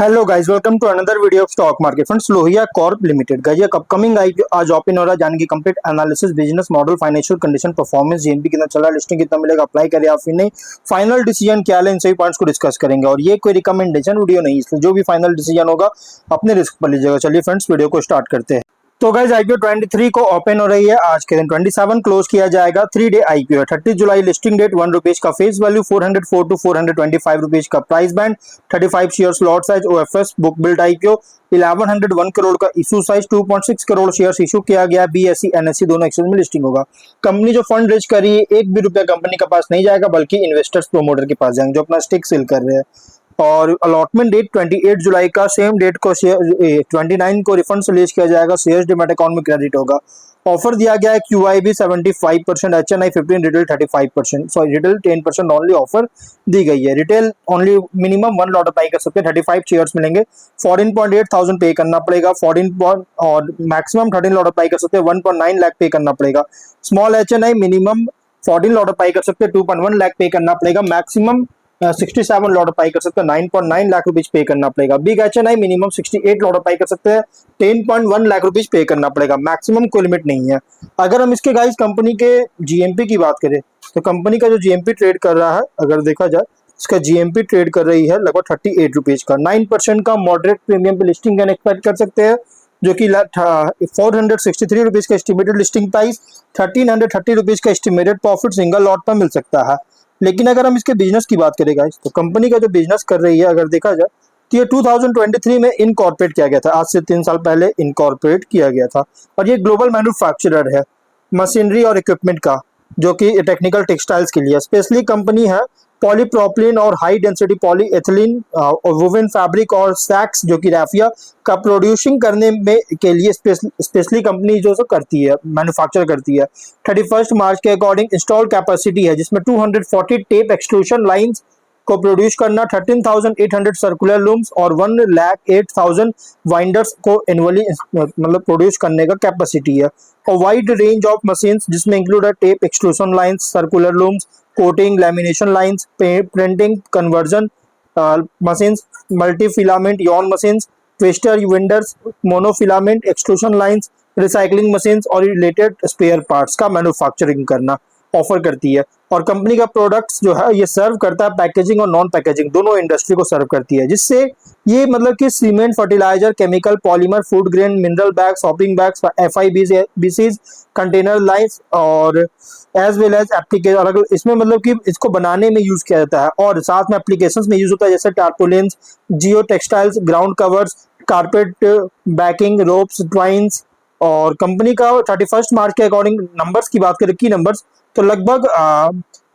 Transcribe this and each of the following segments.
Hello guys, welcome to another video of stock market funds Lohia corp limited. Guys ये upcoming आज open हो रहा है, जाने की complete analysis, business model, financial condition, performance, GNP कितना चला, लिस्टिंग कितना मिलेगा, अप्लाई करें या फिर नहीं, फाइनल डिसीजन क्या है, इन सभी पॉइंट्स को डिस्कस करेंगे। और ये कोई रिकमेंडेशन वीडियो नहीं, इसलिए जो भी फाइनल डिसीजन होगा अपने रिस्क पर लीजिएगा। चलिए फ्रेंड्स, वीडियो को स्टार्ट करते हैं। तो गाइज आईपीओ 23 को ओपन हो रही है, आज के दिन 27 क्लोज किया जाएगा। 3 डे आईपीओ है। 30 जुलाई लिस्टिंग डेट, 1 रुपीज का फेस वैल्यू, 404 टू 425 रुपीज का price band, 35 share lot size, OFS book build IPO, 1101 crore का issue size, 2.6 crore shares issue किया गया। बीएसई एनएससी दोनों एक्सचेंज में लिस्टिंग होगा। कंपनी जो फंड रेज करी है, एक भी रुपया कंपनी के पास नहीं जाएगा, बल्कि इन्वेस्टर्स प्रोमोटर के पास जाएंगे जो अपना स्टेक सेल कर रहे हैं। और अलॉटमेंट डेट 28 जुलाई का, सेम डेट को 29 को रिफंड से रिलीज किया जाएगा। शेयर्स डीमैट अकाउंट में क्रेडिट होगा। ऑफर दिया गया है QIB 75%, HNI 15, retail 35%, sorry retail 10% only offer दी गई है। Retail only minimum 1 lot apply कर सकते हैं, 35 शेयर्स मिलेंगे। 14.8 पे करना पड़ेगा। 14 और मैक्सिमम 13 लॉट अप्लाई कर सकते हैं, 1.9 लाख पे करना पड़ेगा। Small HNI minimum 14 lot apply कर सकते हैं, 2.1 लाख पे करना पड़ेगा। मैक्सिमम 67 लॉट अप्लाई कर सकते हैं, 9.9 लाख रुपीज पे करना पड़ेगा। Big HNI minimum 68 lot apply कर सकते हैं, 10.1 लाख रुपीज पे करना पड़ेगा। मैक्सिमम कोई लिमिट नहीं है। अगर हम इसके गाइस कंपनी के जीएमपी की बात करें, तो कंपनी का जो जीएमपी ट्रेड कर रहा है, अगर देखा जाए, इसका जीएमपी ट्रेड कर रही है लगभग 38 रुपीज का। 9% का मॉडरेट प्रीमियम पे लिस्टिंग कैन एक्सपेक्ट कर सकते हैं, जो कि 463 रुपीज का एस्टिमेटेड लिस्टिंग प्राइस, 1330 रुपीज का एस्टिमेटेड प्रॉफिट सिंगल लॉट पर मिल सकता है। लेकिन अगर हम इसके बिजनेस की बात करें गाइस, तो कंपनी का जो बिजनेस कर रही है, अगर देखा जाए तो ये 2023 में इनकॉर्पोरेट किया गया था। आज से 3 साल पहले इनकॉर्पोरेट किया गया था। और ये ग्लोबल मैन्युफैक्चरर है मशीनरी और इक्विपमेंट का, जो कि टेक्निकल टेक्सटाइल्स के लिए स्पेशली कंपनी है। पॉलीप्रोपिलीन और high density poly ethylene woven fabric और सैक्स, जो कि रैफिया का प्रोड्यूसिंग करने में के लिए स्पेशली कंपनी जो करती है, मैन्युफैक्चर करती है। 31 मार्च के अकॉर्डिंग इंस्टॉल कैपेसिटी है, जिसमें 240 टेप एक्सट्रूशन लाइंस को प्रोड्यूस करना, 13,800 सर्कुलर लूम्स और 1,08,000 वाइंडर्स को एनुअली मतलब प्रोड्यूस करने का कैपेसिटी है। और वाइड रेंज ऑफ मशीन्स, जिसमें इंक्लूड है tape extrusion lines, circular looms, coating, lamination lines, printing, conversion machines, multi filament Yon machines, twister विंडर्स, monofilament extrusion lines, recycling machines और रिलेटेड स्पेयर पार्ट्स का manufacturing करना offer करती है। और company का products जो है ये सर्व करता है पैकेजिंग और नॉन पैकेजिंग दोनों इंडस्ट्री को सर्व करती है, जिससे ये मतलब कि cement, fertiliser, chemical, polymer, food grain, mineral bag, shopping bags, FIBCs, container lines और एज वेल एज एप्लीकेशन अलग, इसमें मतलब कि इसको बनाने में यूज किया जाता है। और साथ में एप्लीकेशंस में यूज होता है, जैसे tarpaulins, geo textiles, ground covers, carpet backing, ropes, twines. और कंपनी का 31 मार्च के अकॉर्डिंग नंबर्स की बात करें, की नंबर्स, तो लगभग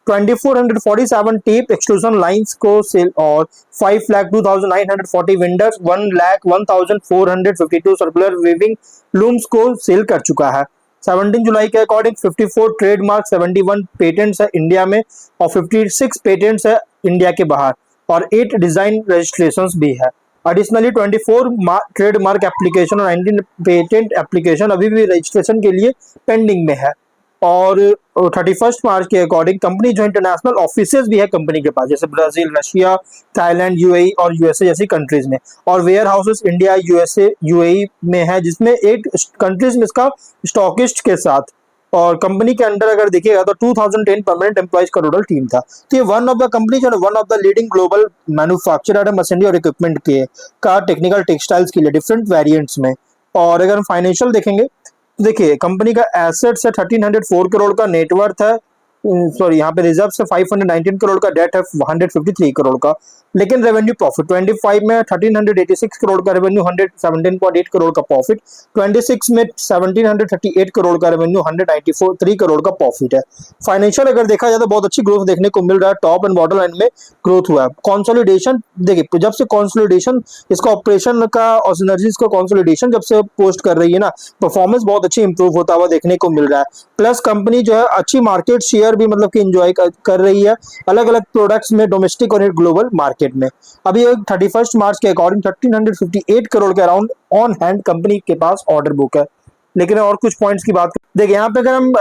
2447 टेप एक्सट्रूशन लाइंस को सेल और 5,02,940 विंडर्स, 1,01,452 सर्कुलर वेविंग लूम्स को सेल कर चुका है। 17 जुलाई के अकॉर्डिंग 54 ट्रेडमार्क, 71 पेटेंट्स है इंडिया में और 56 पेटेंट्स है इंडिया के बाहर और 8 डिजाइन रजिस्ट्रेशंस भी है। एडिशनली 24 ट्रेडमार्क एप्लीकेशन और 19 पेटेंट एप्लीकेशन अभी भी रजिस्ट्रेशन के लिए पेंडिंग में है। और 31 मार्च के अकॉर्डिंग कंपनी जो इंटरनेशनल ऑफिसेज भी है कंपनी के पास, जैसे ब्राजील, रशिया, थाईलैंड, यूएई और यूएसए जैसी कंट्रीज में। और warehouses India, USA, UAE में है, जिसमें 8 कंट्रीज में इसका स्टॉकिस्ट के साथ। और कंपनी के अंडर अगर देखिएगा तो 2010 परमानेंट एम्प्लॉइज का टोटल टीम था। तो ये वन ऑफ द कंपनी जो है, one of the leading global manufacturer है मशीनरी और इक्विपमेंट के का टेक्निकल टेक्सटाइल्स के लिए डिफरेंट वेरिएंट्स में। और अगर हम फाइनेंशियल देखेंगे, देखिए कंपनी का एसेट्स है 1304 करोड़ का, नेटवर्थ है सॉरी यहाँ पे रिजर्व से 519 करोड़ का, डेट है 153 करोड़ का। लेकिन रेवेन्यू प्रॉफिट 25 में 1386 करोड़ का रेवेन्यू, 117.8 करोड़ का प्रॉफिट। 26 में 1738 करोड़ का रेवेन्यू, 193 करोड़ का प्रॉफिट है। फाइनेंशियल अगर देखा जाए तो बहुत अच्छी ग्रोथ देखने को मिल रहा है, टॉप एंड बॉटम लाइन में ग्रोथ हुआ है। कॉन्सोलिडेशन देखिए, जब से कॉन्सोलिडेशन इसका ऑपरेशन का और सिनर्जीज का कॉन्सोलिडेशन जब से पोस्ट कर रही है ना, परफॉर्मेंस बहुत अच्छी इंप्रूव होता हुआ देखने को मिल रहा है। प्लस कंपनी जो है अच्छी मार्केट शेयर भी मतलब कि एंजॉय कर रही है अलग अलग प्रोडक्ट्स में, डोमेस्टिक और ग्लोबल मार्केट में। अभी 31 मार्च के अकॉर्डिंग 1358 करोड़ के अराउंड ऑन हैंड कंपनी के पास ऑर्डर बुक है। लेकिन और कुछ पॉइंट्स की बात देखिए, यहाँ पे अगर हम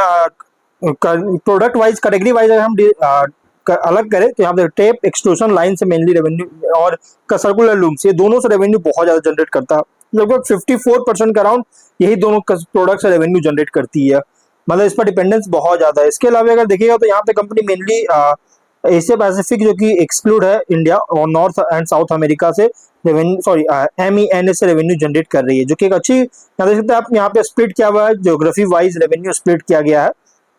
प्रोडक्ट वाइज, कैटेगरी वाइज अगर हम अलग करें तो यहाँ पे टेप एक्सट्रूशन लाइन से मेनली रेवेन्यू और सर्कुलर लूम्स, ये दोनों से रेवेन्यू बहुत ज्यादा जनरेट करता है। लगभग 54% का अराउंड यही दोनों प्रोडक्ट से रेवेन्यू जनरेट करती है, मतलब इस पर डिपेंडेंस बहुत ज्यादा है। इसके अलावा अगर देखिएगा तो यहाँ पे कंपनी मेनली एशिया पैसिफिक जो कि एक्सक्लूड है इंडिया और नॉर्थ एंड साउथ अमेरिका से रेवेन्यू MENA से रेवेन्यू जनरेट कर रही है, जो कि एक अच्छी, यहाँ देख सकते हैं आप, यहाँ पे स्प्लिट किया हुआ है ज्योग्राफी वाइज, रेवेन्यू स्प्लिट किया गया है।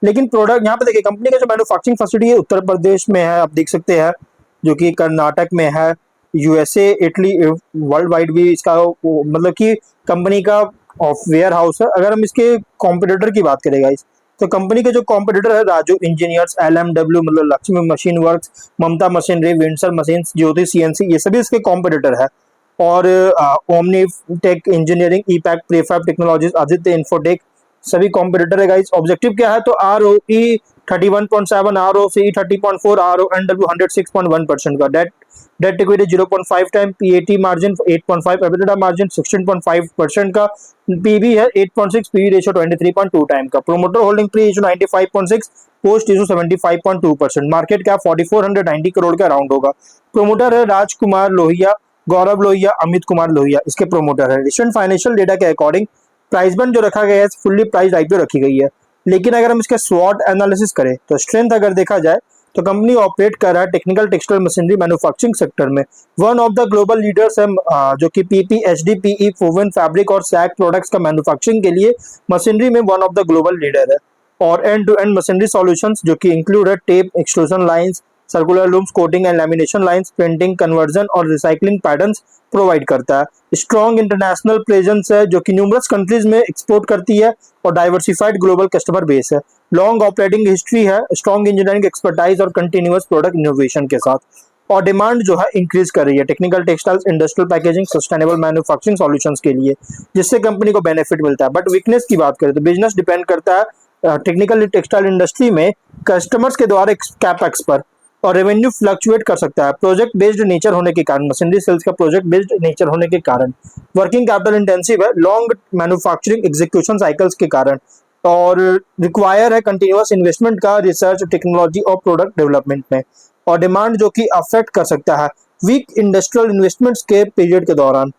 लेकिन प्रोडक्ट यहाँ पे देखिए कंपनी का जो मैन्युफैक्चरिंग फैसिलिटी है उत्तर प्रदेश में है, आप देख सकते हैं, जो कि कर्नाटक में है। USA इटली वर्ल्ड वाइड भी इसका मतलब कि कंपनी का वेयर हाउस है। अगर हम इसके कॉम्पिटिटर की बात करें गाइस, तो कंपनी के जो कॉम्पिटिटर है राजू इंजीनियर्स, LMW मतलब Lakshmi machine works, Mamta machinery, Windsor machine, Jyoti CNC, ये सभी इसके कॉम्पिटिटर है। और Omnitech engineering, Epack, prefab technologies, Aditya Infotech, सभी कॉम्पिटिटर है गाइस। ऑब्जेक्टिव क्या है तो ROE 31.7, ROCE 30.4, RONW 106.1% का, debt equity 0.5 time, PAT margin 8.5, EBITDA margin 16.5% का, PB है 8.6, PE रेशियो 23.2 टाइम का, promoter holding pre issue 95.6, post issue 75.2%, market cap 4490 crore का अराउंड होगा। प्रोमोटर है राजकुमार लोहिया, गौरव लोहिया, अमित कुमार लोहिया इसके प्रोमोटर है। रिसेंट फाइनेंशियल डेटा के अकॉर्डिंग प्राइस बैंड जो रखा गया है फुल्ली प्राइस IPO रखी गई है। लेकिन अगर हम इसके स्वॉट एनालिसिस करें तो स्ट्रेंथ अगर देखा जाए तो कंपनी ऑपरेट कर रहा है technical textile machinery manufacturing sector में, one of the global leaders है, जो कि PP, HDPE, वोवन फैब्रिक और सैक प्रोडक्ट्स का मैन्युफैक्चरिंग के लिए मशीनरी में one of the global leader है। और end to end machinery solutions जो कि इंक्लूड है tape extrusion lines, circular looms, coating and lamination lines, printing, conversion और रिसाइकलिंग पैटर्न्स प्रोवाइड करता है। स्ट्रॉन्ग इंटरनेशनल प्रेजेंस है जो कि न्यूमरस कंट्रीज में एक्सपोर्ट करती है और डाइवर्सिफाइड ग्लोबल कस्टमर बेस है। लॉन्ग ऑपरेटिंग हिस्ट्री है, स्ट्रॉन्ग इंजीनियरिंग एक्सपर्टाइज और कंटिन्यूअस प्रोडक्ट इनोवेशन के साथ। और डिमांड जो है इंक्रीज कर रही है technical textiles, industrial packaging, sustainable manufacturing solutions के लिए, जिससे कंपनी को बेनिफिट मिलता है। बट वीकनेस की बात करें तो बिजनेस डिपेंड करता है टेक्निकल टेक्सटाइल इंडस्ट्री में कस्टमर्स के द्वारा कैपेक्स पर, और रेवेन्यू फ्लक्चुएट कर सकता है प्रोजेक्ट बेस्ड नेचर होने के कारण, मशीनरी सेल्स का प्रोजेक्ट बेस्ड नेचर होने के कारण। वर्किंग कैपिटल इंटेंसिव है लॉन्ग मैन्युफैक्चरिंग एग्जीक्यूशन साइकिल्स के कारण, और रिक्वायर है कंटिन्यूअस इन्वेस्टमेंट का रिसर्च, टेक्नोलॉजी और प्रोडक्ट डेवलपमेंट में। और डिमांड जो कि अफेक्ट कर सकता है वीक इंडस्ट्रियल इन्वेस्टमेंट्स के पीरियड के दौरान।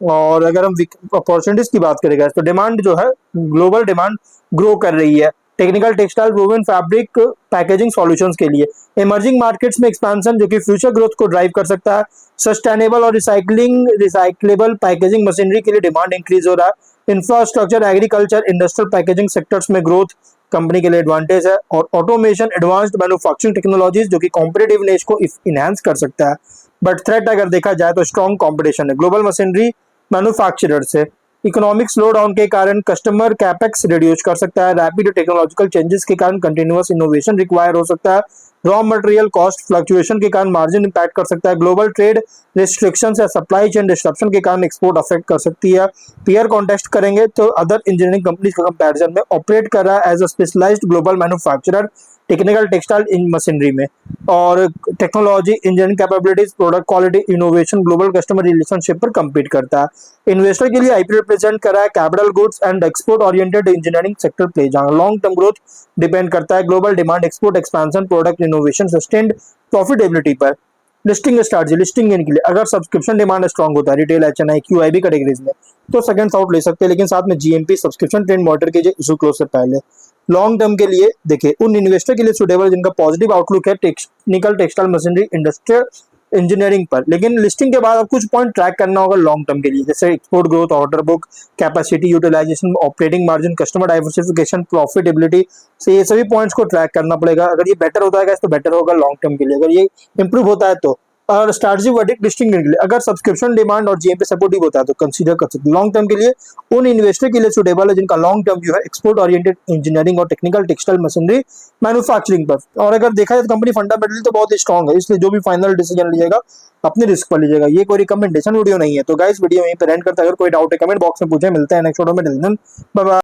और अगर हम अपॉर्चुनिटीज की बात करेंगे तो डिमांड जो है ग्लोबल डिमांड ग्रो कर रही है technical textile, woven fabric, packaging solutions के लिए। इमर्जिंग मार्केट्स में एक्सपेंशन जो कि फ्यूचर ग्रोथ को ड्राइव कर सकता है। सस्टेनेबल और रिसाइक्लेबल पैकेजिंग मशीनरी के लिए डिमांड इंक्रीज हो रहा है। Infrastructure, agriculture, industrial packaging sectors में ग्रोथ कंपनी के लिए एडवांटेज है। और ऑटोमेशन, एडवांस्ड मैन्युफैक्चरिंग टेक्नोलॉजीज जो कि कॉम्पिटिटिव एज को इनहांस कर सकता है। बट थ्रेट अगर देखा जाए तो स्ट्रॉन्ग कॉम्पिटिशन है ग्लोबल मशीनरी मैन्युफैक्चरर से। इकोनॉमिक स्लो डाउन के कारण कस्टमर कैपेक्स रिड्यूस कर सकता है। रैपिड टेक्नोलॉजिकल चेंजेस के कारण कंटिन्यूअस इनोवेशन रिक्वायर हो सकता है। रॉ मटेरियल कॉस्ट फ्लक्चुएशन के कारण मार्जिन इंपैक्ट कर सकता है। ग्लोबल ट्रेड रिस्ट्रिक्शंस या सप्लाई चेन डिस्ट्रप्शन के कारण एक्सपोर्ट अफेक्ट कर सकती है। पीयर कॉन्टेस्ट करेंगे तो अदर इंजीनियरिंग कंपनीज के कंपैरिजन में ऑपरेट कर रहा है as a specialised global manufacturer technical textile in machinery में। और technology, engineering capabilities, product quality, innovation, global customer relationship पर कम्पीट करता है। इन्वेस्टर के लिए IPO रिप्रेजेंट कर रहा है capital goods and export oriented engineering sector play, जहां लॉन्ग टर्म ग्रोथ डिपेंड करता है global demand, export expansion, product innovation, sustained profitability पर। लिस्टिंग स्ट्रैटेजी, लिस्टिंग के लिए अगर सब्सक्रिप्शन डिमांड स्ट्रॉन्ग होता है रिटेल, HNI, QIB कैटेगरीज में तो सेकंड आउट ले सकते हैं, लेकिन साथ में GMP सब्सक्रिप्शन ट्रेंड मॉनिटर कीजिए इशू क्लोज से पहले। लॉन्ग टर्म के लिए देखिए उन इन्वेस्टर के लिए सुटेबल जिनका पॉजिटिव आउटलुक है technical textile machinery industrial engineering पर। लेकिन लिस्टिंग के बाद अब कुछ पॉइंट ट्रैक करना होगा लॉन्ग टर्म के लिए, जैसे export growth, order book, capacity utilisation, operating margin, customer diversification, profitability से ये सभी पॉइंट्स को ट्रैक करना पड़ेगा। अगर ये बेटर होता है तो बेटर होगा लॉन्ग टर्म के लिए, अगर ये इंप्रूव होता है तो। और स्ट्रैटेजी वर्डिक्ट लिस्टिंग के लिए अगर सब्सक्रिप्शन डिमांड और GMP सपोर्टिव होता है तो कंसीडर कर सकते हैं। लॉन्ग टर्म के लिए उन इन्वेस्टर के लिए सुटेबल है जिनका लॉन्ग टर्म व्यू है एक्सपोर्ट ओरिएंटेड इंजीनियरिंग और टेक्निकल टेक्सटाइल मशीनरी मैन्युफैक्चरिंग पर। और अगर देखा जाए तो कंपनी फंडामेंटली तो बहुत ही स्ट्रॉन्ग है, इसलिए जो भी फाइनल डिसीजन लीजिएगा अपने रिस्क पर लीजिएगा, ये कोई रिकमेंडेशन वीडियो नहीं है। तो गाइस वीडियो यहीं पे एंड करते हैं, अगर कोई डाउट है कमेंट बॉक्स में पूछे। मिलते हैं नेक्स्ट वीडियो में, बाय बाय।